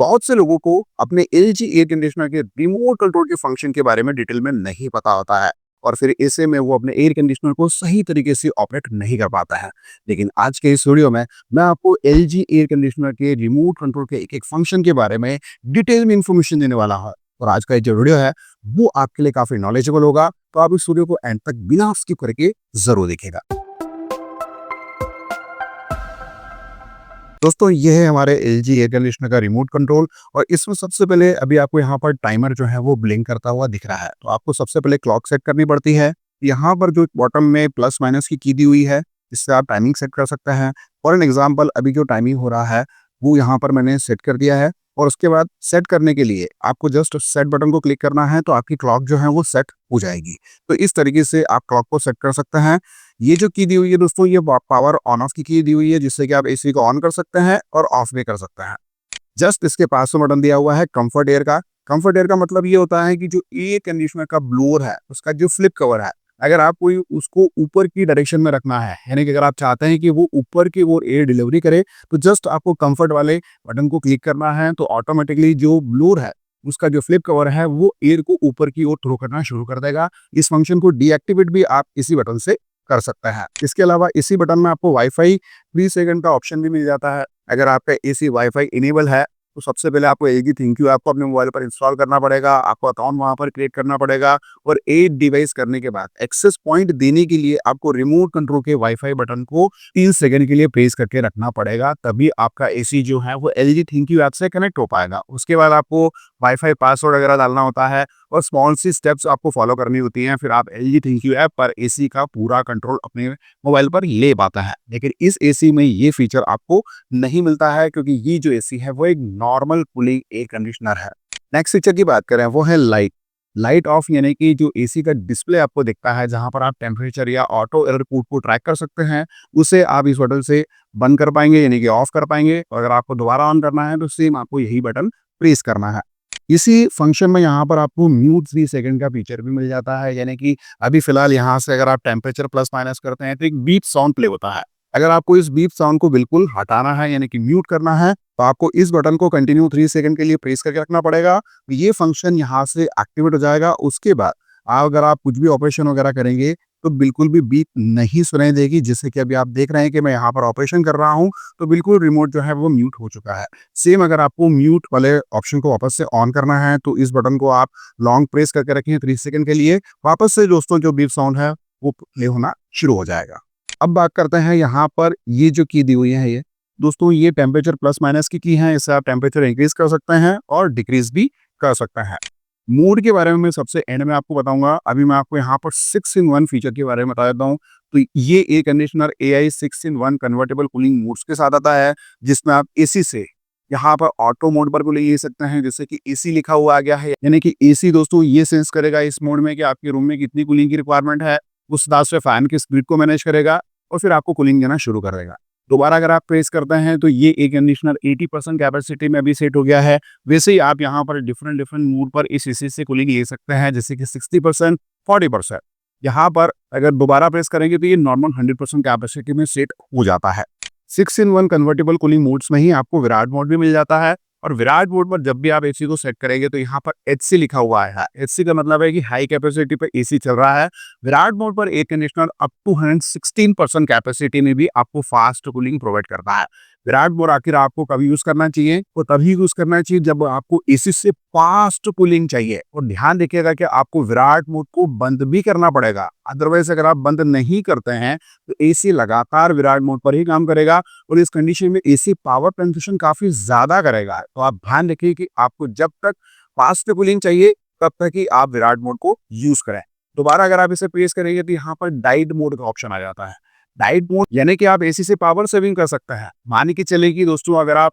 बहुत से लोगों को अपने एलजी एयर कंडीशनर के रिमोट कंट्रोल के फंक्शन के बारे में डिटेल में नहीं पता होता है और फिर ऐसे में वो अपने एयर कंडीशनर को सही तरीके से ऑपरेट नहीं कर पाता है। लेकिन आज के इस वीडियो में मैं आपको एलजी एयर कंडीशनर के रिमोट कंट्रोल के एक एक फंक्शन के बारे में डिटेल में इंफॉर्मेशन देने वाला हूँ। और आज का जो वीडियो है वो आपके लिए काफी नॉलेजेबल होगा, तो आप इस वीडियो को एंड तक बिना स्किप करके जरूर देखेगा। दोस्तों ये है हमारे एलजी एयर कंडीशनर का रिमोट कंट्रोल और इसमें सबसे पहले अभी आपको यहाँ पर टाइमर जो है वो ब्लिंक करता हुआ दिख रहा है। तो आपको सबसे पहले क्लॉक सेट करनी पड़ती है। यहाँ पर जो बॉटम में प्लस माइनस की दी हुई है, इससे आप टाइमिंग सेट कर सकते हैं। फॉर एन एग्जांपल अभी जो टाइमिंग हो रहा है वो यहाँ पर मैंने सेट कर दिया है और उसके बाद सेट करने के लिए आपको जस्ट सेट बटन को क्लिक करना है तो आपकी क्लॉक जो है वो सेट हो जाएगी। तो इस तरीके से आप क्लॉक को सेट कर सकते हैं। ये जो की दी हुई है दोस्तों, ये पावर ऑन ऑफ की दी हुई है, जिससे कि आप एसी को ऑन कर सकते हैं और ऑफ भी कर सकते हैं। जस्ट इसके पास में बटन दिया हुआ है कंफर्ट एयर का। कंफर्ट एयर का मतलब ये होता है कि जो एयर कंडीशनर का ब्लोअर है उसका जो फ्लिप कवर है, अगर आप कोई उसको ऊपर की डायरेक्शन में रखना है, यानी कि अगर आप चाहते हैं कि वो ऊपर की ओर एयर डिलीवरी करे, तो जस्ट आपको कंफर्ट वाले बटन को क्लिक करना है तो ऑटोमेटिकली जो ब्लोअर है उसका जो फ्लिप कवर है वो एयर को ऊपर की ओर थ्रो करना शुरू कर देगा। इस फंक्शन को डीएक्टिवेट भी आप इसी बटन से कर सकते हैं। इसके अलावा इसी बटन में आपको वाईफाई 3 सेकंड का ऑप्शन भी मिल जाता है। अगर आपका एसी वाईफाई इनेबल है तो सबसे पहले आपको एलजी थिंक्यू ऐप को अपने मोबाइल पर इंस्टॉल करना पड़ेगा, आपको अकाउंट वहां पर क्रिएट करना पड़ेगा और 8 डिवाइस करने के बाद एक्सेस पॉइंट देने के लिए आपको रिमोट कंट्रोल के वाईफाई बटन को 3 सेकंड के लिए प्रेस करके रखना पड़ेगा, तभी आपका एसी जो है वो एलजी थिंक्यू ऐप से कनेक्ट हो पाएगा। उसके बाद आपको वाईफाई पासवर्ड वगैरह डालना होता है और स्मॉल सी स्टेप्स आपको फॉलो करनी होती हैं, फिर आप एलजी थिंक्यू ऐप पर एसी का पूरा कंट्रोल अपने मोबाइल पर ले पाता है। लेकिन इस एसी में ये फीचर आपको नहीं मिलता है, क्योंकि ये जो एसी है वो एक नॉर्मल कूलिंग एयर कंडीशनर है। नेक्स्ट फीचर की बात करें वो है लाइट ऑफ, यानी कि जो एसी का डिस्प्ले आपको दिखता है जहां पर आप टेम्परेचर या ऑटो एयर पुट को ट्रैक कर सकते हैं, उसे आप इस बटन से बंद कर पाएंगे, यानी कि ऑफ कर पाएंगे। और अगर आपको दोबारा ऑन करना है तो सेम आपको यही बटन प्रेस करना है। इसी फंक्शन में यहाँ पर आपको म्यूट 3 सेकंड का फीचर भी मिल जाता है, यानी कि अभी फिलहाल यहाँ से अगर आप टेम्परेचर प्लस माइनस करते हैं तो एक बीप साउंड प्ले होता है। अगर आपको इस बीप साउंड को बिल्कुल हटाना है, यानी कि म्यूट करना है, तो आपको इस बटन को कंटिन्यू 3 सेकंड के लिए प्रेस करके रखना पड़ेगा। ये फंक्शन यहाँ से एक्टिवेट हो जाएगा। उसके बाद अगर आप कुछ भी ऑपरेशन वगैरह करेंगे तो बिल्कुल भी बीप नहीं सुनाई देगी। जैसे कि अभी आप देख रहे हैं कि मैं यहाँ पर ऑपरेशन कर रहा हूँ तो बिल्कुल रिमोट जो है वो म्यूट हो चुका है। सेम अगर आपको म्यूट वाले ऑप्शन को वापस से ऑन करना है तो इस बटन को आप लॉन्ग प्रेस करके रखें 3 सेकंड के लिए, वापस से दोस्तों जो बीप साउंड है वो प्ले होना शुरू हो जाएगा। अब बात करते हैं यहाँ पर ये जो की दी हुई है, ये दोस्तों ये टेम्परेचर प्लस माइनस की है। इससे आप टेम्परेचर इंक्रीज कर सकते हैं और डिक्रीज भी कर सकते हैं। मोड के बारे में मैं सबसे एंड में आपको बताऊंगा। अभी मैं आपको यहाँ पर 6-in-1 फीचर के बारे में बता देता हूँ। तो ये air conditioner AI 6-in-1 convertible cooling modes के साथ आता है, जिसमें आप एसी से यहाँ पर ऑटो मोड पर भी ले सकते हैं, जैसे कि एसी लिखा हुआ आ गया है, यानी कि एसी दोस्तों ये सेंस करेगा इस मोड में कि आपके रूम में कितनी कूलिंग की रिक्वायरमेंट है, उस हिसाब से फैन की स्पीड को मैनेज करेगा और फिर आपको कूलिंग देना शुरू कर देगा। दोबारा अगर आप प्रेस करते हैं तो ये एयर कंडीशनर 80% कैपेसिटी में भी सेट हो गया है। वैसे ही आप यहाँ पर डिफरेंट मोड पर इस एसी से कूलिंग ले सकते हैं, जैसे कि 60%, 40%। यहाँ पर अगर दोबारा प्रेस करेंगे तो ये नॉर्मल 100% कैपेसिटी में सेट हो जाता है। 6-in-1 कन्वर्टेबल कूलिंग मोड्स में ही आपको विराट मोड भी मिल जाता है। और विराट मोड पर जब भी आप एसी को सेट करेंगे तो यहाँ पर एचसी लिखा हुआ है। एचसी का मतलब है कि हाई कैपेसिटी पर एसी चल रहा है। विराट मोड पर air conditioner up to 116% capacity में भी आपको फास्ट कूलिंग प्रोवाइड करता है। विराट मोड आखिर आपको कभी यूज करना चाहिए, तो तभी यूज करना चाहिए जब आपको एसी से फास्ट कूलिंग चाहिए। और ध्यान रखिएगा कि आपको विराट मोड को बंद भी करना पड़ेगा, अदरवाइज अगर आप बंद नहीं करते हैं तो एसी लगातार विराट मोड पर ही काम करेगा और इस कंडीशन में एसी पावर कंजम्पशन काफी ज्यादा करेगा। तो आप ध्यान रखिए कि आपको जब तक फास्ट कूलिंग चाहिए तब तक ही आप विराट मोड को यूज करें। दोबारा अगर आप इसे प्रेस करेंगे तो यहाँ पर डाइट मोड का ऑप्शन आ जाता है। डाइट मोड यानी कि आप एसी से पावर सेविंग कर सकते हैं। मान के चले कि दोस्तों अगर आप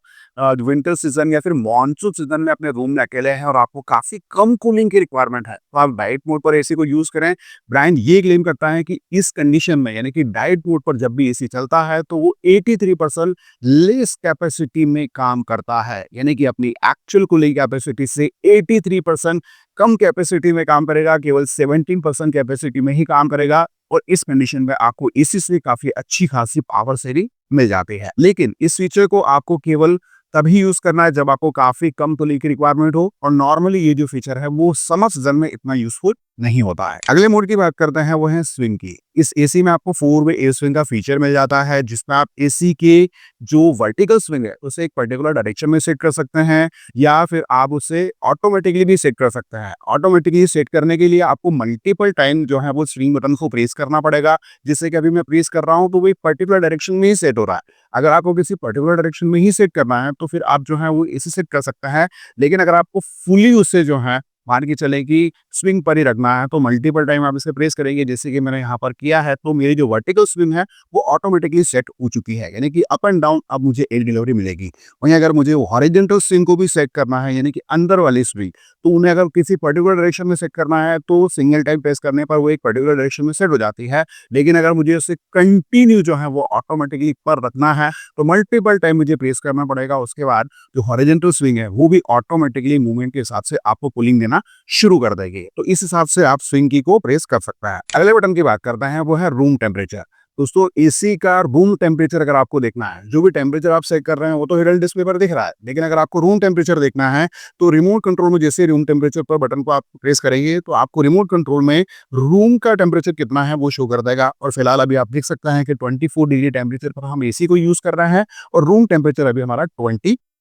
विंटर सीजन या फिर मॉनसून सीजन में अपने रूम में अकेले हैं और आपको काफी कम कूलिंग की रिक्वायरमेंट है, तो आप डाइट मोड पर एसी को यूज करें। ब्रांड ये क्लेम करता है कि इस कंडीशन में, यानी कि डाइट मोड पर जब भी एसी चलता है तो वो 83% लेस कैपेसिटी में काम करता है, यानी कि अपनी एक्चुअल कूलिंग कैपेसिटी से 83% कम कैपेसिटी में काम करेगा, केवल 17% कैपेसिटी में ही काम करेगा। और इस कंडीशन में आपको एसी से काफी अच्छी खासी पावर सेविंग मिल जाती है। लेकिन इस फीचर को आपको केवल तभी यूज़ करना है जब आपको काफ़ी कम तौलीय की रिक्वायरमेंट हो और नॉर्मली ये जो फीचर है वो समर सीज़न में इतना यूज़फुल नहीं होता है। अगले मोड की बात करते हैं वो है स्विंग की। इस एसी में आपको 4 वे एयर स्विंग का फीचर मिल जाता है जिसमें आप एसी के जो वर्टिकल स्विंग है उसे एक पर्टिकुलर डायरेक्शन में सेट कर सकते हैं या फिर आप उसे ऑटोमेटिकली भी सेट कर सकते हैं। ऑटोमेटिकली सेट करने के लिए आपको मल्टीपल टाइम जो है वो स्विंग बटन को प्रेस करना पड़ेगा, जिससे कि अभी मैं प्रेस कर रहा हूँ तो वो एक पर्टिकुलर डायरेक्शन में ही सेट हो रहा है। अगर आपको किसी पर्टिकुलर डायरेक्शन में ही सेट करना है तो फिर आप जो है वो इसे सेट कर सकते हैं। लेकिन अगर आपको फुली उससे जो है मान के चलें कि स्विंग पर ही रखना है तो मल्टीपल टाइम आप इसे प्रेस करेंगे जैसे कि मैंने यहाँ पर किया है, तो मेरी जो वर्टिकल स्विंग है वो ऑटोमेटिकली सेट हो चुकी है, यानी कि अप एंड डाउन अब मुझे एयर डिलीवरी मिलेगी। वहीं अगर मुझे हॉरिजॉन्टल स्विंग को भी सेट करना है यानी कि अंदर वाली स्विंग, तो उन्हें अगर किसी पर्टिकुलर डायरेक्शन में सेट करना है तो सिंगल टाइम प्रेस करने पर वो एक पर्टिकुलर डायरेक्शन में सेट हो जाती है। लेकिन अगर मुझे उसे कंटिन्यू जो है वो ऑटोमेटिकली पर रखना है तो मल्टीपल टाइम मुझे प्रेस करना पड़ेगा। उसके बाद जो हॉरिजॉन्टल स्विंग है वो भी ऑटोमेटिकली मूवमेंट के हिसाब से आपको कूलिंग देना शुरू कर देगी। तो इस हिसाब से आप स्विंग की को प्रेस कर सकते हैं। अगले बटन की बात करते हैं वो है रूम टेम्परेचर। दोस्तों एसी का रूम टेम्परेचर अगर आपको देखना है, जो भी टेम्परेचर आप सेट कर रहे हैं वो तो हिडन डिस्प्ले पर दिख रहा है, लेकिन अगर आपको रूम टेम्परेचर देखना है तो रिमोट कंट्रोल में जैसे रूम टेम्परेचर पर बटन को आप प्रेस करेंगे तो आपको रिमोट कंट्रोल में रूम का टेम्परेचर कितना है वो शो कर देगा। और फिलहाल अभी आप देख सकते हैं कि 24 डिग्री टेम्परेचर पर हम एसी को यूज कर रहे हैं और रूम टेम्परेचर अभी हमारा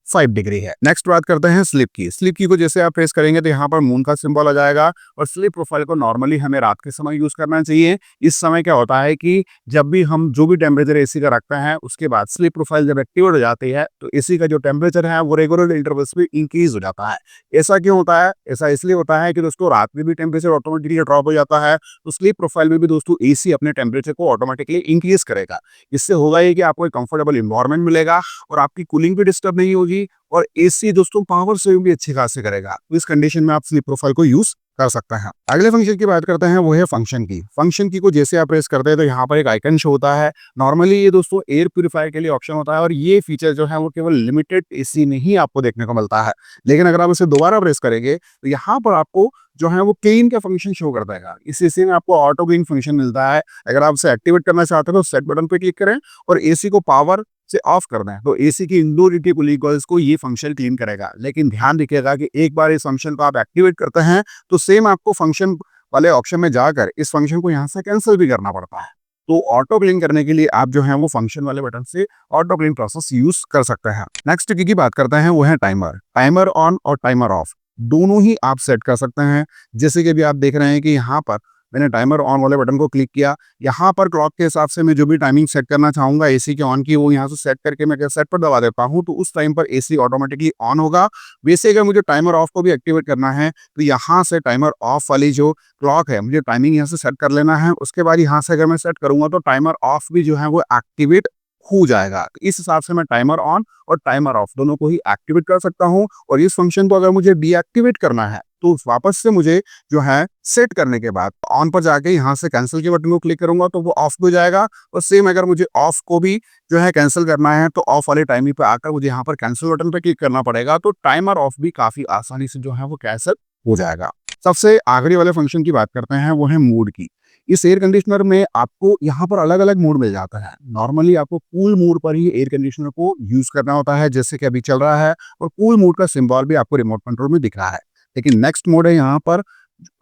5 डिग्री है। नेक्स्ट बात करते हैं स्लीप की। स्लीप की को जैसे आप प्रेस करेंगे तो यहाँ पर मून का सिंबल आ जाएगा और स्लीप प्रोफाइल को नॉर्मली हमें रात के समय यूज करना चाहिए। इस समय क्या होता है कि जब भी हम जो भी टेम्परेचर एसी का रखते हैं उसके बाद स्लीप प्रोफाइल जब एक्टिवेट हो जाती है तो एसी का जो टेम्परेचर है वो रेगुलर इंटरवल्स में इंक्रीज हो जाता है। ऐसा क्यों होता है? ऐसा इसलिए होता है कि दोस्तों रात में भी टेम्परेचर ऑटोमेटिकली ड्रॉप हो जाता है, तो स्लीप प्रोफाइल में भी दोस्तों एसी अपने टेम्परेचर को ऑटोमेटिकली इंक्रीज करेगा। इससे होगा ये कि आपको एक कंफर्टेबल इन्वायरमेंट मिलेगा और आपकी कूलिंग भी डिस्टर्ब नहीं होगी और एसी दोस्तों पावर सेविंग भी अच्छी खासी करेगा। तो इस कंडीशन में आप स्लीप प्रोफाइल को यूज कर सकते हैं। अगले फंक्शन की बात करते हैं वो है फंक्शन की। फंक्शन की को जैसे आप प्रेस करते हैं तो यहाँ पर एक आइकन शो होता है। नॉर्मली ये दोस्तों एयर प्यूरिफायर के लिए ऑप्शन होता है और ये फीचर जो है वो केवल लिमिटेड एसी में ही आपको देखने को मिलता है। लेकिन अगर आप इसे दोबारा प्रेस करेंगे तो यहाँ पर आपको जो है वो क्लीन का फंक्शन शो कर देगा। इस एसी में आपको ऑटो क्लीन फंक्शन मिलता है। अगर आप इसे एक्टिवेट करना चाहते हैं तो सेट बटन पे क्लिक करें और एसी को पावर से ऑफ करना है तो एसी की इंडोर यूटिलिटी कूलिंग कॉइल्स को ये फंक्शन क्लीन करेगा। लेकिन ध्यान रखिएगा कि एक बार इस फंक्शन को आप एक्टिवेट करते हैं तो सेम आपको फंक्शन वाले ऑप्शन में जाकर इस फंक्शन को यहाँ से कैंसिल भी करना पड़ता है। तो ऑटो क्लीन करने के लिए आप जो है वो फंक्शन वाले बटन से ऑटो क्लीन प्रोसेस यूज कर सकते हैं। नेक्स्ट की बात करते हैं वो है टाइमर। टाइमर ऑन और टाइमर ऑफ दोनों ही आप सेट कर सकते हैं। जैसे कि अभी आप देख रहे हैं कि यहाँ पर मैंने टाइमर ऑन वाले बटन को क्लिक किया। यहाँ पर क्लॉक के हिसाब से मैं जो भी टाइमिंग सेट करना चाहूंगा एसी के ऑन की वो यहाँ से सेट करके मैं सेट पर दबा देता हूँ तो उस टाइम पर एसी ऑटोमेटिकली ऑन होगा। वैसे अगर मुझे टाइमर ऑफ को भी एक्टिवेट करना है तो यहाँ से टाइमर ऑफ वाली जो क्लॉक है मुझे टाइमिंग यहाँ से सेट कर लेना है। उसके बाद यहाँ से अगर मैं सेट करूंगा तो टाइमर ऑफ भी जो है वो एक्टिवेट हो जाएगा। इस हिसाब से मैं टाइमर ऑन और टाइमर ऑफ दोनों को ही एक्टिवेट कर सकता हूं। और इस फंक्शन को अगर मुझे डीएक्टिवेट करना है तो वापस से मुझे जो है सेट करने के बाद ऑन पर जाके यहाँ से कैंसिल के बटन को क्लिक करूंगा तो वो ऑफ हो जाएगा। और सेम अगर मुझे ऑफ को भी जो है कैंसिल करना है तो ऑफ वाले टाइमिंग पे आकर मुझे यहाँ पर कैंसिल बटन पे क्लिक करना पड़ेगा। तो टाइमर ऑफ भी काफी आसानी से जो है वो कैंसिल हो जाएगा। सबसे आखिरी वाले फंक्शन की बात करते हैं वो है मोड की। इस एयर कंडीशनर में आपको यहाँ पर अलग अलग मोड मिल जाता है। नॉर्मली आपको कूल मोड पर ही एयर कंडीशनर को यूज करना होता है जैसे कि अभी चल रहा है और कूल मोड का सिंबल भी आपको रिमोट कंट्रोल में दिख रहा है। लेकिन नेक्स्ट मोड है यहाँ पर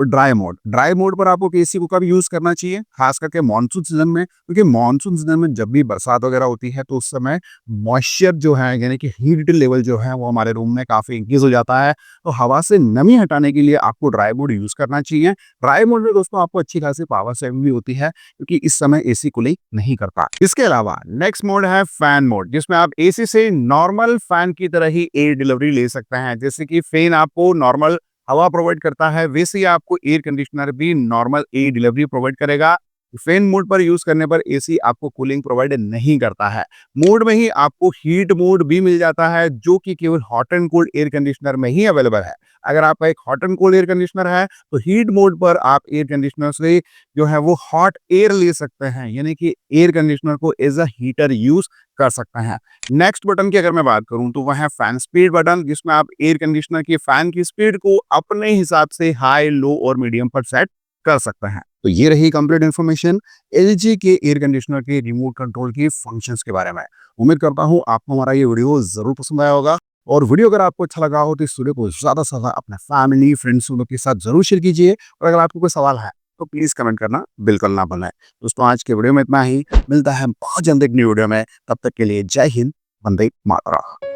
ड्राई मोड। ड्राई मोड पर आपको एसी को कभी यूज करना चाहिए खास करके मानसून सीजन में, क्योंकि मानसून सीजन में जब भी बरसात वगैरह होती है तो उस समय मॉइस्चर जो है यानी कि हीट लेवल जो है वो हमारे रूम में काफी इंक्रीज हो जाता है। तो हवा से नमी हटाने के लिए आपको ड्राई मोड यूज करना चाहिए। ड्राई मोड में दोस्तों आपको अच्छी खासी पावर सेविंग भी होती है क्योंकि इस समय एसी कूलिंग नहीं करता। इसके अलावा नेक्स्ट मोड है फैन मोड, जिसमें आप एसी से नॉर्मल फैन की तरह ही एयर डिलीवरी ले सकते हैं। जैसे कि फैन आपको नॉर्मल हवा प्रोवाइड करता है वैसे ही आपको एयर कंडीशनर भी नॉर्मल एयर डिलीवरी प्रोवाइड करेगा। फैन मोड पर यूज करने पर एसी आपको कूलिंग प्रोवाइड नहीं करता है। मोड में ही आपको हीट मोड भी मिल जाता है जो कि केवल hot and cold air conditioner में ही अवेलेबल है। अगर आपका एक hot and cold air conditioner है तो हीट मोड पर आप एयर कंडीशनर से जो है वो हॉट एयर ले सकते हैं, यानी कि एयर कंडीशनर को एज अ हीटर यूज कर सकते हैं। नेक्स्ट बटन की अगर मैं बात करूं तो वह है फैन स्पीड बटन, जिसमें आप एयर कंडीशनर की फैन की स्पीड को अपने हिसाब से हाई, लो और मीडियम पर सेट कर सकते हैं। तो ये रही कंप्लीट इन्फॉर्मेशन एलजी के एयर कंडीशनर के रिमोट कंट्रोल की फंक्शंस के बारे में। उम्मीद करता हूं आपको हमारा ये वीडियो जरूर पसंद आया होगा। और वीडियो अगर आपको अच्छा लगा हो तो इस वीडियो को ज़्यादा से ज़्यादा अपने फैमिली, फ्रेंड्स लोगों के साथ ज़रूर शेयर कीजिए और अगर आपको कोई सवाल है, तो प्लीज़ कमेंट करना बिल्कुल ना भूलें। दोस्तों आज के वीडियो में इतना ही, मिलता है बहुत जल्द एक न्यू वीडियो में, तब तक के लिए जय हिंद, वंदे मातरम।